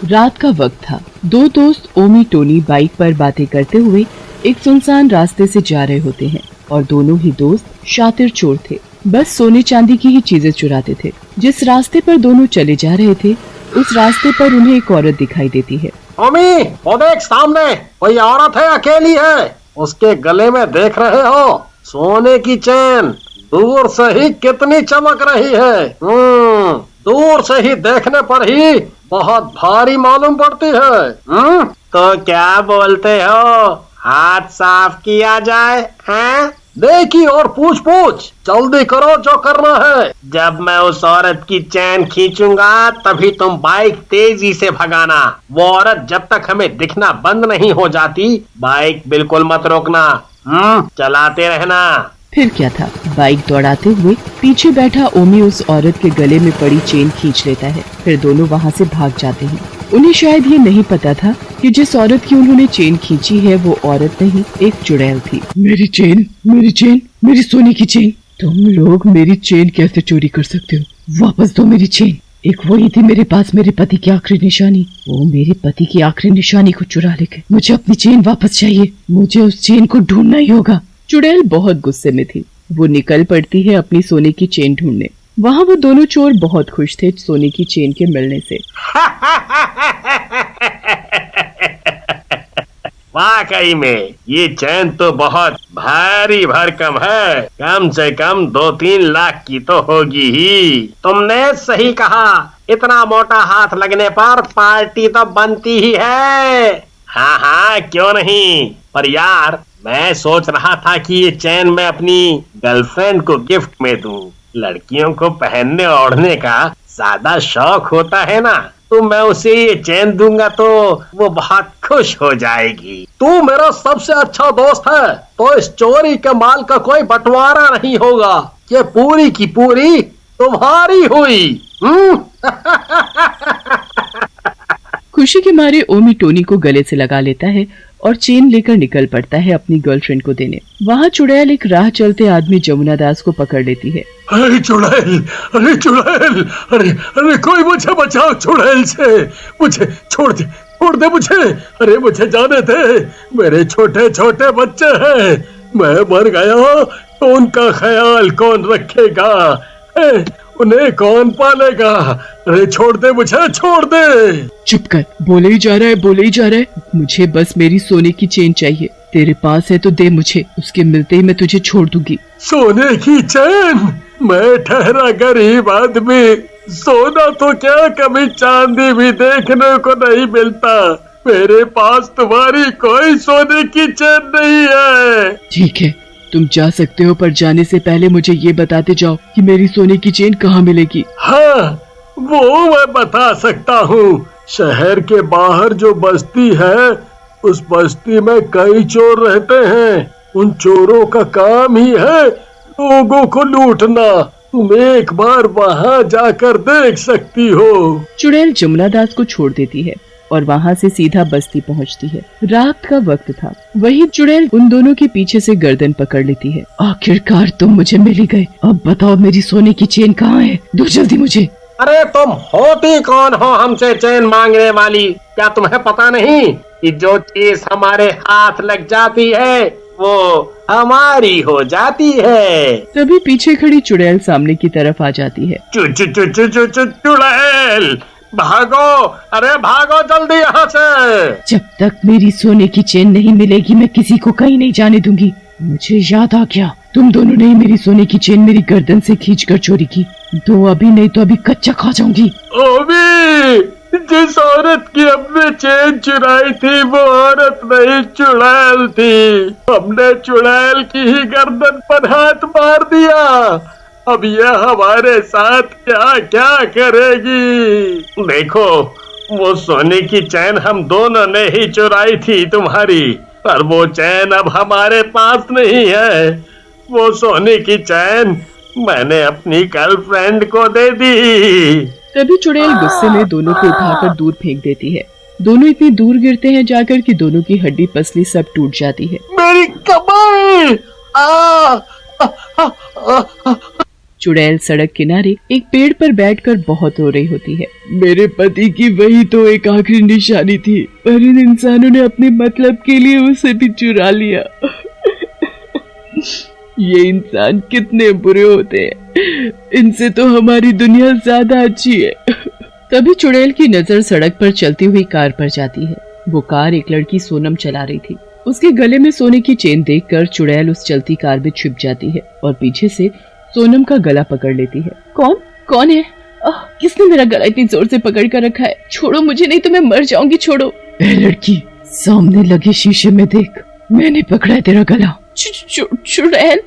रात का वक्त था। दो दोस्त ओमी टोनी बाइक पर बातें करते हुए एक सुनसान रास्ते से जा रहे होते हैं और दोनों ही दोस्त शातिर चोर थे। बस सोने चांदी की ही चीजें चुराते थे। जिस रास्ते पर दोनों चले जा रहे थे उस रास्ते पर उन्हें एक औरत दिखाई देती है। ओमी, वो देख सामने कोई औरत है, अकेली है। उसके गले में देख रहे हो सोने की चेन, दूर से ही कितनी चमक रही है। दूर से ही देखने पर ही बहुत भारी मालूम पड़ती है। तो क्या बोलते हो, हाथ साफ किया जाए? हैं? देखी और पूछ जल्दी करो जो करना है। जब मैं उस औरत की चैन खींचूंगा तभी तुम बाइक तेजी से भगाना। वो औरत जब तक हमें दिखना बंद नहीं हो जाती बाइक बिल्कुल मत रोकना। चलाते रहना। फिर क्या था, बाइक दौड़ाते हुए पीछे बैठा ओमी उस औरत के गले में पड़ी चेन खींच लेता है। फिर दोनों वहाँ से भाग जाते हैं। उन्हें शायद ये नहीं पता था कि जिस औरत की उन्होंने चेन खींची है वो औरत नहीं, एक चुड़ैल थी। मेरी चेन, मेरी सोने की चेन। तुम लोग मेरी चेन कैसे चोरी कर सकते हो? वापस दो मेरी चेन। एक वही थी मेरे पास, मेरे पति की आखिरी निशानी। वो मेरे पति की आखिरी निशानी को चुरा ले गए। मुझे अपनी चेन वापस चाहिए। मुझे उस चेन को ढूंढना ही होगा। चुड़ैल बहुत गुस्से में थी। वो निकल पड़ती है अपनी सोने की चेन ढूंढने। वहाँ वो दोनों चोर बहुत खुश थे सोने की चेन के मिलने से। वाकई में ये चैन तो बहुत भारी भरकम है। कम से कम 2-3 लाख की तो होगी ही। तुमने सही कहा, इतना मोटा हाथ लगने पर पार्टी तो बनती ही है। हाँ, क्यों नहीं। पर यार, मैं सोच रहा था कि ये चैन मैं अपनी गर्लफ्रेंड को गिफ्ट में दूं। लड़कियों को पहनने ओढ़ने का ज्यादा शौक होता है ना, तो मैं उसे ये चैन दूंगा तो वो बहुत खुश हो जाएगी। तू मेरा सबसे अच्छा दोस्त है, तो इस चोरी के माल का कोई बंटवारा नहीं होगा। ये पूरी की पूरी तुम्हारी हुई। खुशी के मारे ओमी टोनी को गले से लगा लेता है और चेन लेकर निकल पड़ता है अपनी गर्लफ्रेंड को देने। वहाँ चुड़ैल एक राह चलते आदमी जमुना दास को पकड़ लेती है। अरे चुड़ैल, अरे कोई मुझे बचाओ चुड़ैल से। मुझे छोड़ दे मुझे। अरे मुझे जाने दे, मेरे छोटे छोटे बच्चे हैं। मैं मर गया तो उनका ख्याल कौन रखेगा? उन्हें कौन पालेगा? अरे छोड़ दे मुझे, छोड़ दे। चुप कर, बोले ही जा रहा है। मुझे बस मेरी सोने की चेन चाहिए। तेरे पास है तो दे मुझे, उसके मिलते ही मैं तुझे छोड़ दूंगी। सोने की चेन? मैं ठहरा गरीब आदमी, सोना तो क्या कभी चांदी भी देखने को नहीं मिलता। मेरे पास तुम्हारी कोई सोने की चेन नहीं है। ठीक है, तुम जा सकते हो, पर जाने से पहले मुझे ये बताते जाओ कि मेरी सोने की चेन कहाँ मिलेगी। हाँ, वो मैं बता सकता हूँ। शहर के बाहर जो बस्ती है, उस बस्ती में कई चोर रहते हैं। उन चोरों का काम ही है लोगों को लूटना। तुम एक बार वहाँ जाकर देख सकती हो। चुड़ैल जमुना दास को छोड़ देती है और वहाँ से सीधा बस्ती पहुँचती है। रात का वक्त था। वही चुड़ैल उन दोनों के पीछे से गर्दन पकड़ लेती है। आखिरकार तुम मुझे मिल ही गए। अब बताओ मेरी सोने की चेन कहाँ है? दो जल्दी मुझे। अरे तुम होती कौन हो हमसे चेन मांगने वाली? क्या तुम्हें पता नहीं कि जो चीज हमारे हाथ लग जाती है वो हमारी हो जाती है? तभी पीछे खड़ी चुड़ैल सामने की तरफ आ जाती है। चुड़ैल, भागो! अरे भागो जल्दी यहाँ से। जब तक मेरी सोने की चेन नहीं मिलेगी मैं किसी को कहीं नहीं जाने दूंगी। मुझे याद आ गया, तुम दोनों ने मेरी सोने की चेन मेरी गर्दन से खींचकर चोरी की। दो अभी, नहीं तो अभी कच्चा खा जाऊंगी। ओमी, जिस औरत की हमने चेन चुराई थी वो औरत नहीं चुड़ैल थी। हमने चुड़ैल की ही गर्दन पर हाथ मार दिया। अब यह हमारे साथ क्या क्या करेगी? देखो, वो सोने की चैन हम दोनों ने ही चुराई थी तुम्हारी, पर वो चैन अब हमारे पास नहीं है। वो सोने की चैन मैंने अपनी गर्लफ्रेंड को दे दी। तभी चुड़ैल गुस्से में दोनों को उठाकर दूर फेंक देती है। दोनों इतनी दूर गिरते हैं जाकर कि दोनों की हड्डी पसली सब टूट जाती है। मेरी कमर! चुड़ैल सड़क किनारे एक पेड़ पर बैठकर बहुत रो रही होती है। मेरे पति की वही तो एक आखिरी निशानी थी, पर इन इंसानों ने अपने मतलब के लिए उसे भी चुरा लिया। ये इंसान कितने बुरे होते हैं, इनसे तो हमारी दुनिया ज्यादा अच्छी है। तभी चुड़ैल की नजर सड़क पर चलती हुई कार पर जाती है। वो कार एक लड़की सोनम चला रही थी। उसके गले में सोने की चेन देखकर चुड़ैल उस चलती कार में छिप जाती है और पीछे से सोनम का गला पकड़ लेती है। कौन है? किसने मेरा गला इतनी जोर से पकड़ कर रखा है? छोड़ो मुझे, नहीं तो मैं मर जाऊंगी, छोड़ो। लड़की, सामने लगे शीशे में देख, मैंने पकड़ा है तेरा गला। चुड़ैल?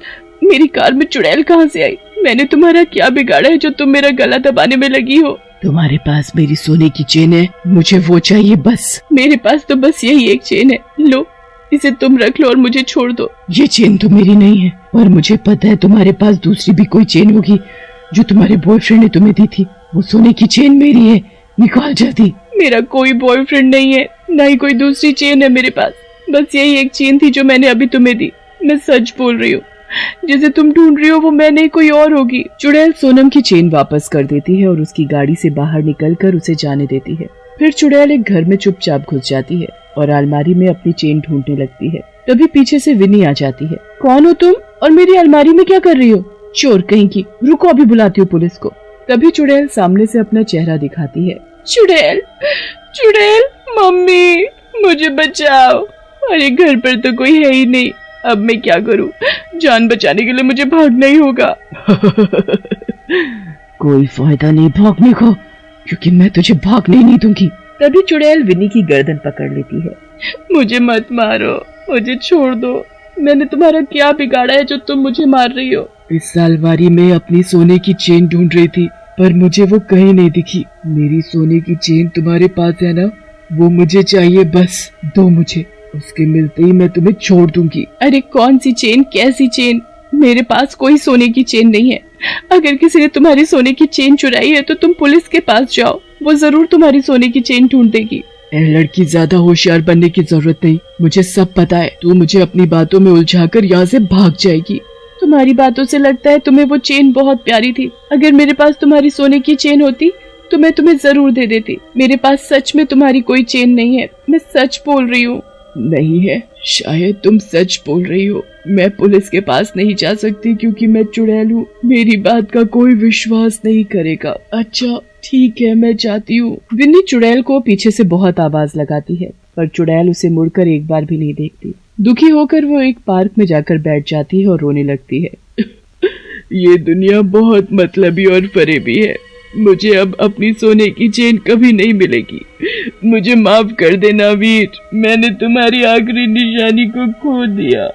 मेरी कार में चुड़ैल कहाँ से आई? मैंने तुम्हारा क्या बिगाड़ा है जो तुम मेरा गला दबाने में लगी हो? तुम्हारे पास मेरी सोने की चेन है, मुझे वो चाहिए बस। मेरे पास तो बस यही एक चेन है, लो इसे तुम रख लो और मुझे छोड़ दो। ये चेन तो मेरी नहीं है, पर मुझे पता है तुम्हारे पास दूसरी भी कोई चेन होगी जो तुम्हारे बॉयफ्रेंड ने तुम्हें दी थी। वो सोने की चेन मेरी है, निकाल जल्दी। मेरा कोई बॉयफ्रेंड नहीं है, न ही कोई दूसरी चेन है मेरे पास, बस यही एक चेन थी जो मैंने अभी तुम्हें दी। मैं सच बोल रही हूँ, जिसे तुम ढूंढ रही हो वो मैं नहीं, कोई और होगी। चुड़ैल सोनम की चेन वापस कर देती है और उसकी गाड़ी से बाहर निकलकर उसे जाने देती है। फिर चुड़ैल एक घर में चुपचाप घुस जाती है और अलमारी में अपनी चेन ढूंढने लगती है। तभी पीछे से विनी आ जाती है। कौन हो तुम और मेरी अलमारी में क्या कर रही हो? चोर कहीं की, रुको अभी बुलाती हूँ पुलिस को। तभी चुड़ैल सामने से अपना चेहरा दिखाती है। चुड़ैल, मम्मी मुझे बचाओ। अरे घर पर तो कोई है ही नहीं, अब मैं क्या करूं? जान बचाने के लिए मुझे भागना ही होगा। कोई फायदा नहीं भागने का, क्योंकि मैं तुझे भागने ही नहीं दूंगी। तभी चुड़ैल विनी की गर्दन पकड़ लेती है। मुझे मत मारो, मुझे छोड़ दो। मैंने तुम्हारा क्या बिगाड़ा है जो तुम मुझे मार रही हो? इस अलमारी में अपनी सोने की चेन ढूंढ रही थी, पर मुझे वो कहीं नहीं दिखी। मेरी सोने की चेन तुम्हारे पास है ना? वो मुझे चाहिए, बस दो मुझे, उसके मिलते ही मैं तुम्हें छोड़ दूंगी। अरे कौन सी चेन, कैसी चेन? मेरे पास कोई सोने की चेन नहीं है। अगर किसी ने तुम्हारी सोने की चेन चुराई है तो तुम पुलिस के पास जाओ, वो जरूर तुम्हारी सोने की चेन ढूंढ देगी। लड़की, ज्यादा होशियार बनने की जरूरत नहीं, मुझे सब पता है। तू मुझे अपनी बातों में उलझाकर यहाँ से भाग जाएगी। तुम्हारी बातों से लगता है तुम्हें वो चेन बहुत प्यारी थी। अगर मेरे पास तुम्हारी सोने की चेन होती तो मैं तुम्हें जरूर दे देती। मेरे पास सच में तुम्हारी कोई चेन नहीं है, मैं सच बोल रही हूँ। नहीं है, शायद तुम सच बोल रही हो। मैं पुलिस के पास नहीं जा सकती क्योंकि मैं चुड़ैल हूँ, मेरी बात का कोई विश्वास नहीं करेगा। अच्छा ठीक है, मैं जाती हूँ। विन्नी चुड़ैल को पीछे से बहुत आवाज लगाती है, पर चुड़ैल उसे मुड़कर एक बार भी नहीं देखती। दुखी होकर वो एक पार्क में जाकर बैठ जाती है और रोने लगती है। ये दुनिया बहुत मतलबी और फरेबी है, मुझे अब अपनी सोने की चेन कभी नहीं मिलेगी। मुझे माफ कर देना वीर, मैंने तुम्हारी आखिरी निशानी को खो दिया।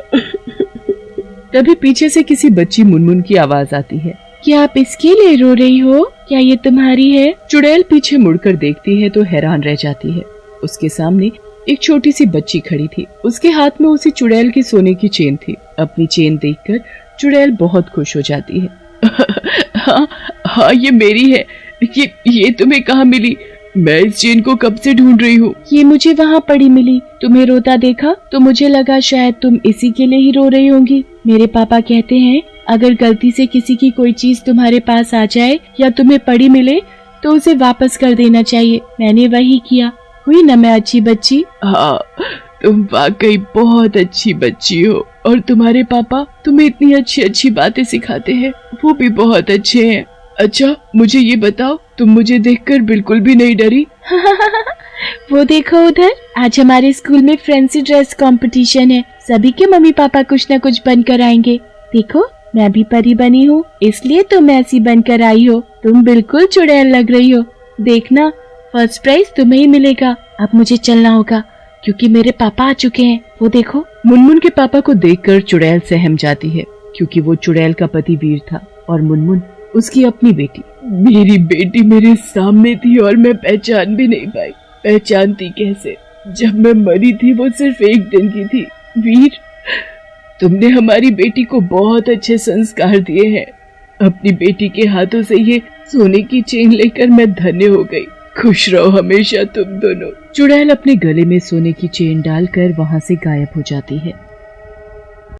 तभी पीछे से किसी बच्ची मुनमुन की आवाज आती है। क्या आप इसके लिए रो रही हो? क्या ये तुम्हारी है? चुड़ैल पीछे मुड़कर देखती है तो हैरान रह जाती है। उसके सामने एक छोटी सी बच्ची खड़ी थी, उसके हाथ में उसी चुड़ैल की सोने की चेन थी। अपनी चेन देखकर चुड़ैल बहुत खुश हो जाती है। हाँ ये मेरी है। ये तुम्हें कहाँ मिली? मैं इस चेन को कब से ढूंढ रही हूँ। ये मुझे वहाँ पड़ी मिली। तुम्हें रोता देखा तो मुझे लगा शायद तुम इसी के लिए ही रो रही होंगी। मेरे पापा कहते हैं अगर गलती से किसी की कोई चीज तुम्हारे पास आ जाए या तुम्हें पड़ी मिले तो उसे वापस कर देना चाहिए। मैंने वही किया। हुई ना मैं अच्छी बच्ची? हाँ, तुम वाकई बहुत अच्छी बच्ची हो और तुम्हारे पापा तुम्हें इतनी अच्छी अच्छी बातें सिखाते हैं, वो भी बहुत अच्छे हैं। अच्छा मुझे ये बताओ, तुम मुझे देखकर बिल्कुल भी नहीं डरी? वो देखो उधर, आज हमारे स्कूल में फैंसी ड्रेस कंपटीशन है। सभी के मम्मी पापा कुछ न कुछ बनकर आएंगे। देखो मैं भी परी बनी हूँ, इसलिए तुम ऐसी बनकर आई हो। तुम बिल्कुल चुड़ैल लग रही हो। देखना फर्स्ट प्राइज तुम्हें ही मिलेगा। अब मुझे चलना होगा क्योंकि मेरे पापा आ चुके हैं। वो देखो। मुनमुन के पापा को देखकर चुड़ैल सहम जाती है क्योंकि वो चुड़ैल का पति वीर था और मुनमुन उसकी अपनी बेटी। मेरी बेटी मेरे सामने थी और मैं पहचान भी नहीं पाई। पहचानती कैसे? जब मैं मरी थी वो सिर्फ एक दिन की थी। वीर, तुमने हमारी बेटी को बहुत अच्छे संस्कार दिए हैं। अपनी बेटी के हाथों से ये सोने की चेन लेकर मैं धन्य हो गई। खुश रहो हमेशा तुम दोनों। चुड़ैल अपने गले में सोने की चेन डालकर वहाँ से गायब हो जाती है।